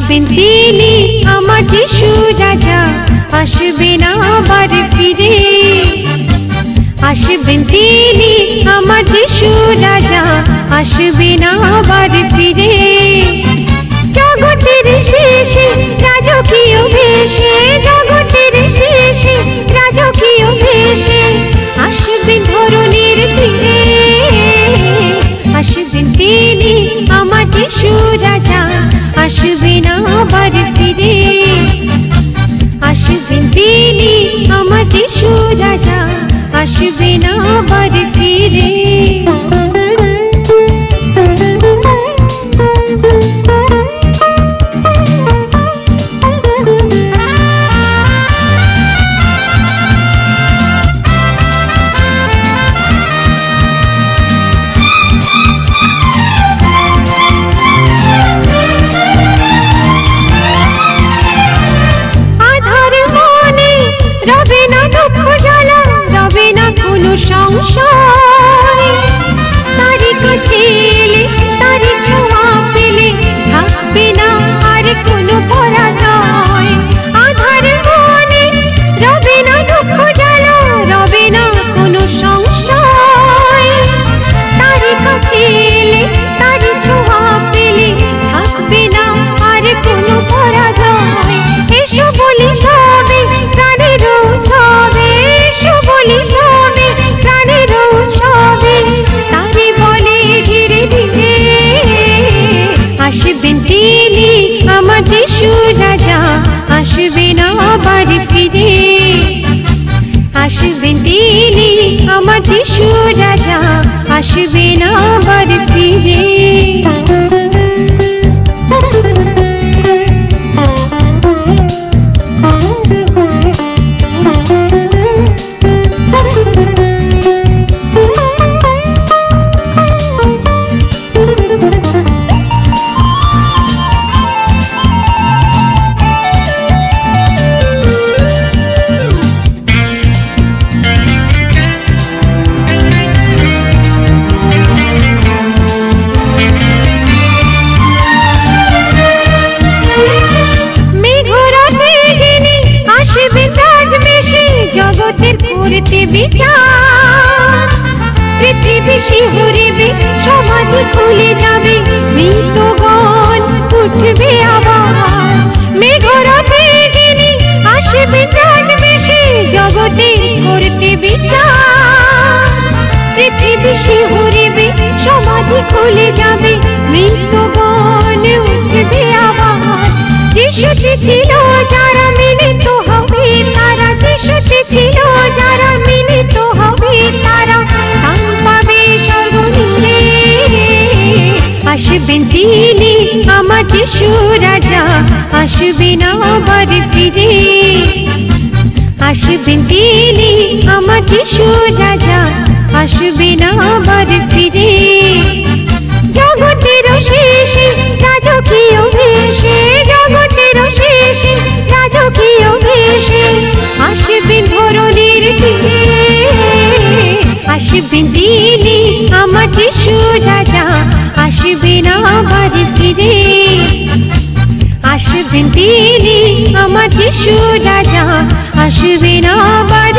আসবেন তিনি আমার যিশু রাজা, আসবেন আবার ফিরে। আসবেন তিনি আমার যিশু রাজা, আসবেন আবার ফিরে। জগতের শেষে রাজকীয় ভেষে, জগতের শেষে রাজকীয় ভেষে আসবেন ধরণীর তীরে। আসবেন তিনি আমার যিশু রাজা, আসবেন আবার ফিরে। আসবেন তিনি আমার যিশু রাজা, আসবেন আবার ফিরে। রবে না দুঃখ জ্বালা, রবে না কোনো সংশয়। তারি কাছে এলে, তারি ছোঁয়া পেলে থাকবে না আর কোনো পরাজয়। আধার মনে রবে না দুঃখ জ্বালা, রবে না কোনো সংশয়। তারি কাছে এলে, তারি ছোঁয়া পেলে থাকবে না আর কোনো পরাজয়। এসো বলি সবে প্রাণের উৎসবে, এসো বলি সবে প্রাণের উৎসবে, তারি বলে ধীরে ধীরে। আসবেন তিনি আমার যিশু রাজা, আসবেন আবার ফিরে। আসবেন তিনি আমার যিশু রাজা, আসবেন আবার ফিরে। জগতের করতে বিচার, পৃথিবী শিহরিবে, সমাধি খুলে যাবে, মৃতগণ উঠবে আবার। মেঘরথে যিনি আসবেন রাজবেশে, জগতের করতে বিচার, পৃথিবী শিহরিবে, সমাধি খুলে যাবে, মৃতগণ উঠবে আবার। যিশুতে ছিল যারা মিলিত হবে তারা, যিশুতে ছিল যারা মিলিত হবে তারা স্থান পাবে স্বর্গনীড়ে। আসবেন তিনি আমার যিশু রাজা, আসবেন আবার ফিরে। আসবেন তিনি আমার যিশু রাজা, আসবেন আবার ফিরে। জগতের শেষে রাজকীয় ভেষে, জগতের শেষে রাজকীয় ভেষে আসবেন ধরণীর তীরে। আসবেন তিনি আমার যিশু রাজা, আসবেন আবার ফিরে। আসবেন তিনি আমার যিশু রাজা, আসবেন আবার